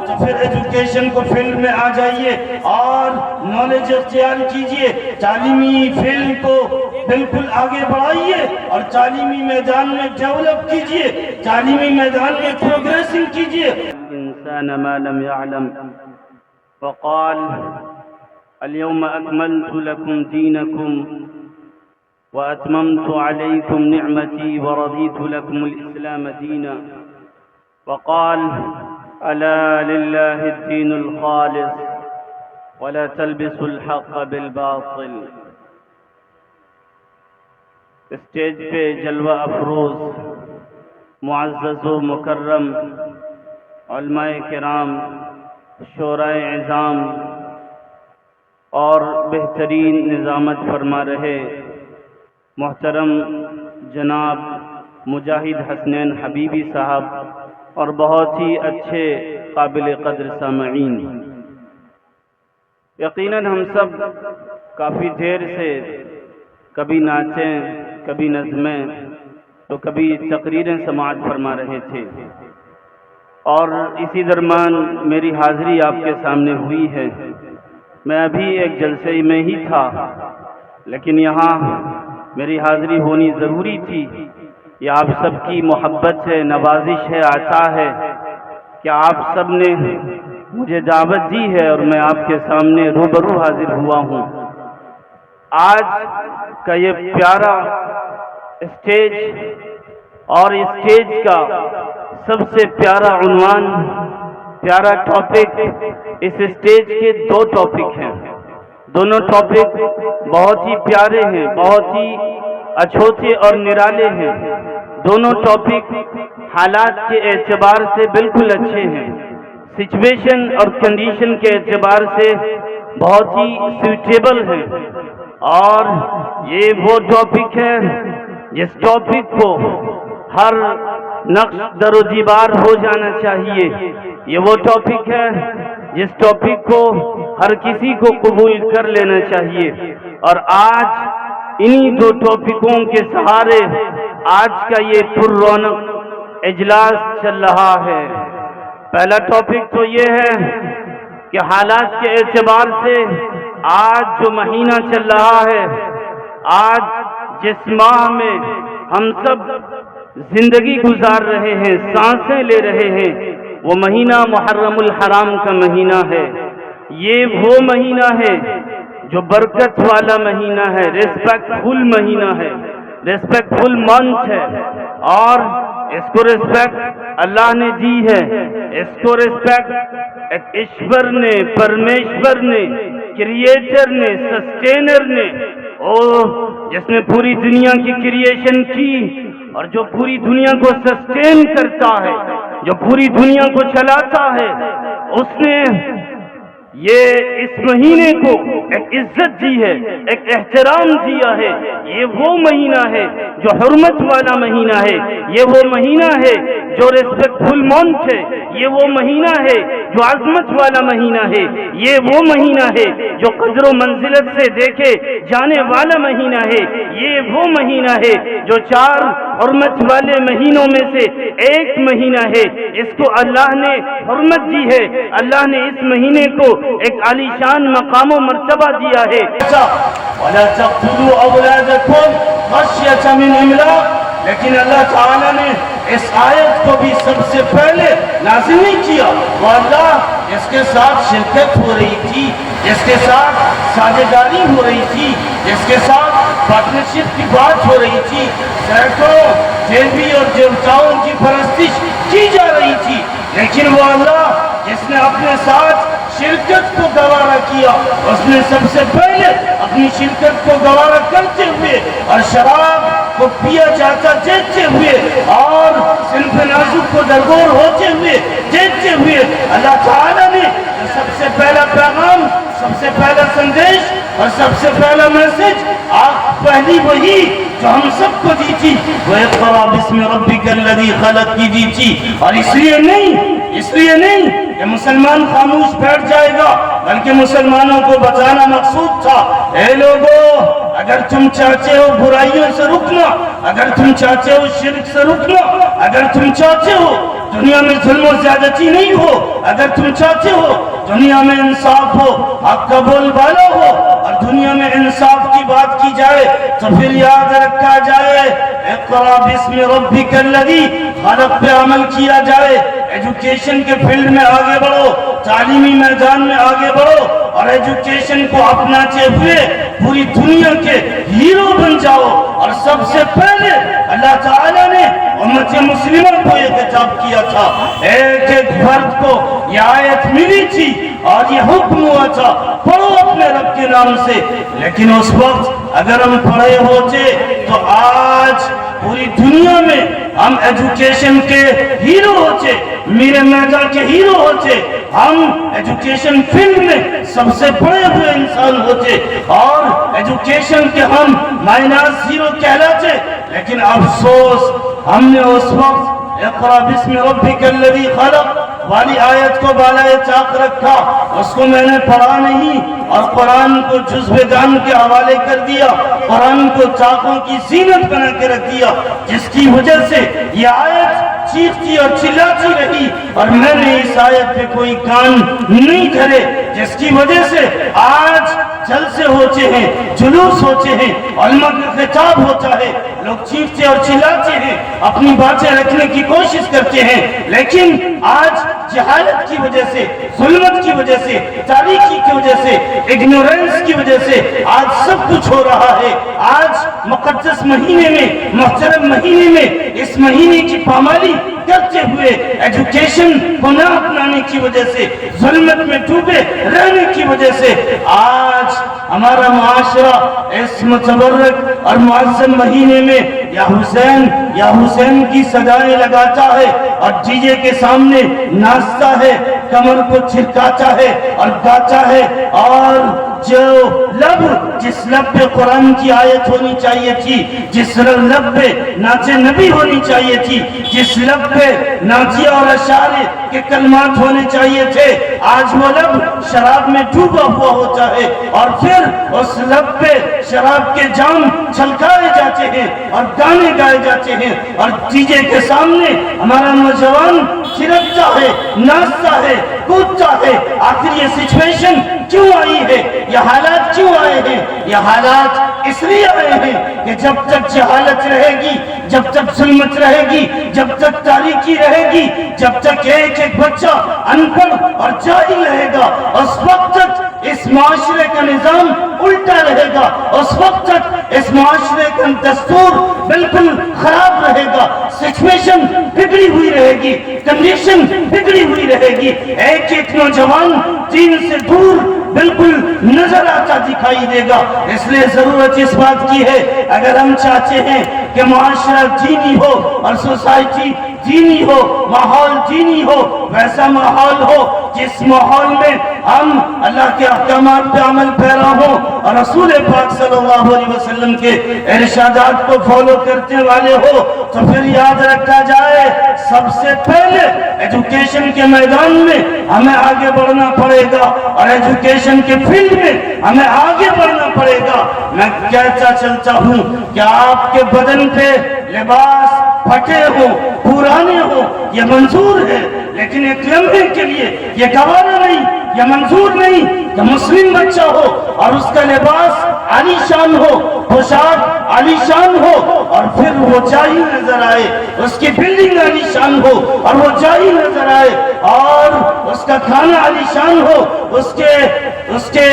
تو پھر ایجوکیشن کو فیلڈ میں آ جائیے اور نالج اختیار کیجئے، تعلیمی فیلڈ کو بالکل آگے بڑھائیے اور تعلیمی میدان میں ڈیولپ کیجئے، تعلیمی میدان میں پروگریسنگ کیجئے۔ الإنسان ما لم يعلم وقال اليوم أكملت لكم دينكم وأتممت عليكم نعمتي ورضيت لكم الإسلام دينا، وقال ألا لله الدين الخالص ولا تلبسوا الحق بالباطل۔ اسٹیج پہ جلوہ افروز معزز و مکرم علماء کرام، شورائے عظام اور بہترین نظامت فرما رہے محترم جناب مجاہد حسنین حبیبی صاحب اور بہت ہی اچھے قابل قدر سامعین، یقیناً ہم سب کافی دیر سے کبھی نعتیں، کبھی نظمیں تو کبھی تقریریں سماعت فرما رہے تھے، اور اسی درمیان میری حاضری آپ کے سامنے ہوئی ہے۔ میں ابھی ایک جلسے میں ہی تھا، لیکن یہاں میری حاضری ہونی ضروری تھی۔ یہ آپ سب کی محبت ہے، نوازش ہے، عطا ہے کہ آپ سب نے مجھے دعوت دی ہے اور میں آپ کے سامنے روبرو حاضر ہوا ہوں۔ آج کا یہ پیارا اسٹیج اور اسٹیج کا سب سے پیارا عنوان، پیارا ٹاپک، اس اسٹیج کے دو ٹاپک ہیں۔ دونوں ٹاپک بہت ہی پیارے ہیں، بہت ہی اچھوتے اور نرالے ہیں۔ دونوں ٹاپک حالات کے اعتبار سے بالکل اچھے ہیں، سچویشن اور کنڈیشن کے اعتبار سے بہت ہی سوٹیبل ہیں، اور یہ وہ ٹاپک ہے جس ٹاپک کو ہر نقش در و دیوار ہو جانا چاہیے۔ یہ وہ ٹاپک ہے جس ٹاپک کو ہر کسی کو قبول کر لینا چاہیے، اور آج انہی دو ٹاپکوں کے سہارے آج کا یہ پر رونق اجلاس چل رہا ہے۔ پہلا ٹاپک تو یہ ہے کہ حالات کے اعتبار سے آج جو مہینہ چل رہا ہے، آج جس ماہ میں ہم سب زندگی گزار رہے ہیں، سانسیں لے رہے ہیں، وہ مہینہ محرم الحرام کا مہینہ ہے۔ یہ وہ مہینہ ہے جو برکت والا مہینہ ہے، ریسپیکٹ فل مہینہ ہے، ریسپیکٹ فل منتھ ہے، اور اس کو ریسپیکٹ اللہ نے دی ہے۔ اس کو ریسپیکٹ ایک ایشور نے، پرمیشور نے، کریٹر نے، سسٹینر نے، جس نے پوری دنیا کی کریشن کی اور جو پوری دنیا کو سسٹین کرتا ہے، جو پوری دنیا کو چلاتا ہے، اس نے یہ اس مہینے کو ایک عزت دی ہے، ایک احترام دیا ہے۔ یہ وہ مہینہ ہے جو حرمت والا مہینہ ہے، یہ وہ مہینہ ہے جو ریسپیکٹ فل مونتھ ہے، یہ وہ مہینہ ہے جو عظمت والا مہینہ ہے، یہ وہ مہینہ ہے جو قدر و منزلت سے دیکھے جانے والا مہینہ ہے، یہ وہ مہینہ ہے جو 4 حرمت والے مہینوں میں سے ایک مہینہ ہے۔ اس کو اللہ نے حرمت دی ہے، اللہ نے اس مہینے کو ایک عالی شان مقام و مرتبہ دیا ہے۔ وَلَا تَقْتُلُوا أَوْلَادَكُمْ خَشْيَةَ مِنْ إِمْلَاقٍ، لیکن اللہ تعالیٰ نے اس آیت کو بھی سب سے پہلے نازل نہیں کیا۔ وہ اللہ جس کے ساتھ شرکت ہو رہی تھی، جس کے ساتھ ساجھیداری ہو رہی تھی، جس کے ساتھ پارٹنرشپ کی بات ہو رہی تھی، سینکڑوں دیوی اور دیوتاؤں کی پرستش کی جا رہی تھی، لیکن وہ اللہ جس نے اپنے ساتھ شرکت کو گوارا کیا، اس نے سب سے پہلے اپنی شرکت کو گوارا کرتے ہوئے اور شراب کو پیا جاتا دیکھتے ہوئے اور صنف نازک کو درگور ہوتے ہوئے دیکھتے ہوئے اللہ تعالیٰ نے سب سے پہلا پیغام، سب سے پہلا سندیش اور سب سے پہلا میسج، پہلی وہی جو ہم سب کو دی تھی، وہ اقرأ باسم ربک الذی خلق کی دی تھی۔ اور اس لیے نہیں کہ مسلمان خاموش بیٹھ جائے گا، بلکہ مسلمانوں کو بتانا مقصود تھا، اے لوگو اگر تم چاہتے ہو برائیوں سے رکنا، اگر تم چاہتے ہو شرک سے رکنا، اگر تم چاہتے ہو دنیا میں ظلم و زیادتی نہیں ہو، اگر تم چاہتے ہو دنیا میں انصاف ہو، حق کا بول بالا ہو اور دنیا میں انصاف کی بات کی جائے تو پھر یاد رکھا جائے اقرا باسم ربک الذی خلق پہ عمل کیا جائے، ایجوکیشن کے فیلڈ میں آگے بڑھو، تعلیمی میدان میں آگے بڑھو اور ایجوکیشن کو اپناتے ہوئے پوری دنیا کے ہیرو بن جاؤ۔ اور سب سے پہلے اللہ تعالیٰ نے امت مسلمہ کو یہ خطاب کیا تھا، ایک ایک فرد کو یہ آیت ملی تھی اور یہ حکم ہوا تھا پڑھو اپنے رب کے نام سے، لیکن اس وقت اگر ہم پڑھے ہوتے تو آج پوری دنیا میں ہم ایجوکیشن کے ہیرو ہوتے، میرے میدان کے ہیرو ہوتے، ہم ایجوکیشن فیلڈ میں سب سے بڑے ہوئے انسان ہوتے اور ایجوکیشن کے ہم مائنس ہیرو کہلاتے، لیکن افسوس ہم نے اس وقت اقرا باسم ربک الذی خلق والی آیت کو بالائے طاق رکھا، اس کو میں نے پڑھا نہیں اور قرآن کو جزو جان کے حوالے کر دیا، قرآن کو چاقوں کی زینت بنا کے رکھ دیا، جس کی وجہ سے یہ آیت چیختی اور چلاتی رہی اور میں نے اس آیت پہ کوئی کان نہیں دھرے، جس کی وجہ سے آج جلسے ہوتے ہیں، جلوس ہوتے ہیں، علماء کا خطاب ہوتا ہے، لوگ چیختے اور چلاتے ہیں، اپنی باتیں رکھنے کی کوشش کرتے ہیں، لیکن آج جہالت کی وجہ سے، ظلمت کی وجہ سے، تاریکی کی وجہ سے، اگنورنس کی وجہ سے آج سب کچھ ہو رہا ہے۔ آج مقدس مہینے میں، محترم مہینے میں، اس مہینے کی پامالی کرتے ہوئے ایجوکیشن کو نہ اپنانے کی وجہ سے، ظلمت میں ڈوبے رہنے کی وجہ سے آج ہمارا معاشرہ اس متبرک اور معظم مہینے میں یا حسین کی صدائیں لگاتا ہے اور ڈی جے کے سامنے ناچتا ہے، کمر کو چھڑکاتا ہے اور گاتا ہے، اور جو لب جس لب پہ قرآن کی آیت ہونی چاہیے تھی، جس لب پہ نعت نبی ہونی چاہیے تھی، جس لب پہ نعتیہ اور اشعار کے کلمات ہونے چاہیے تھے، آج وہ لب شراب میں ڈوبا ہوا ہوتا ہے اور پھر اس لب پہ شراب کے جام چھلکائے جاتے ہیں اور گانے گائے جاتے ہیں اور ڈی جے کے سامنے ہمارا نوجوان چھڑکتا ہے، ناچتا ہے، کودتا ہے۔ آخر یہ سچویشن کیوں آئی ہے؟ یہ حالات کیوں آئے ہیں؟ یہ حالات اس لیے آئے ہیں کہ جب تک جہالت رہے گی، جب تک ظلمت رہے گی، جب تک تاریکی رہے گی، جب تک ایک ایک بچہ ان پڑھ اور جاہل رہے گا، اس وقت تک اس معاشرے کا نظام الٹا رہے گا، اس وقت تک اس معاشرے کا دستور بالکل خراب رہے گا، سچویشن بگڑی ہوئی رہے گی، کنڈیشن بگڑی ہوئی رہے گی، ایک ایک نوجوان دین سے دور بالکل نظر آتا دکھائی دے گا۔ اس لیے ضرورت اس بات کی ہے، اگر ہم چاہتے ہیں کہ معاشرہ دینی ہو اور سوسائٹی دینی ہو، ماحول دینی ہو، ویسا ماحول ہو جس ماحول میں ہم اللہ کے احکامات پہ عمل پیرا ہوں اور رسول پاک صلی اللہ علیہ وسلم کے ارشادات کو فالو کرتے والے ہو، تو پھر یاد رکھا جائے سب سے پہلے ایجوکیشن کے میدان میں ہمیں آگے بڑھنا پڑے گا اور ایجوکیشن کے فیلڈ میں ہمیں آگے بڑھنا پڑے گا۔ میں کہتا چلتا ہوں کہ آپ کے بدن پہ لباس پھٹے ہوں، پرانے ہوں، یہ منظور ہے، لیکن ایک لمحے کے لیے یہ گوارا نہیں، یہ منظور نہیں کہ مسلم بچہ ہو اور اس کا لباس عالی شان ہو، پوشاک عالی شان ہو اور پھر وہ جاہل نظر آئے، اس کی بلڈنگ عالی شان ہو اور وہ جاہل نظر آئے، اور اس کا کھانا عالی شان ہو، اس کے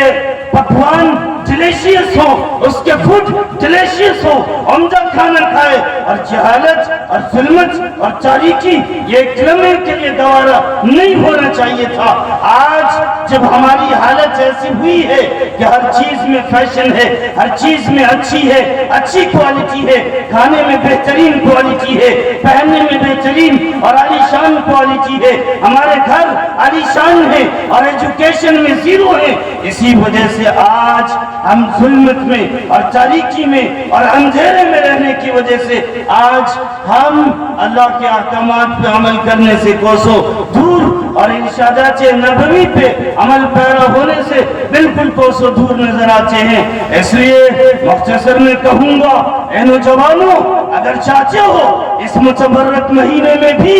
پکوان ڈیلیشیس ہو، اس کے فوڈ ڈیلیشیس ہو، عمدہ کھانا کھائے، اور جہالت اور ظلمت اور تاریکی یہ ایک لمحے کے لیے گوارا نہیں ہونا چاہیے تھا۔ آج جب ہماری حالت ایسی ہوئی ہے کہ ہر چیز میں فیشن ہے، ہر چیز میں اچھی ہے، اچھی کوالٹی ہے، کھانے میں بہترین کوالٹی ہے، پہننے میں بہترین اور عالی شان کوالٹی ہے، ہمارے گھر عالی شان ہے اور ایجوکیشن میں زیرو ہے، اسی وجہ سے آج ہم ظلمت میں اور تاریکی میں اور اندھیرے میں رہنے کی وجہ سے آج ہم اللہ کے احکامات پہ عمل کرنے سے کوسوں دور اور ارشادات نبوی پہ عمل پیرا ہونے سے بالکل کوسوں دور نظر آتے ہیں۔ اس لیے مختصر میں کہوں گا، اے نوجوانوں، اگر چاہتے ہو اس متبرک مہینے میں بھی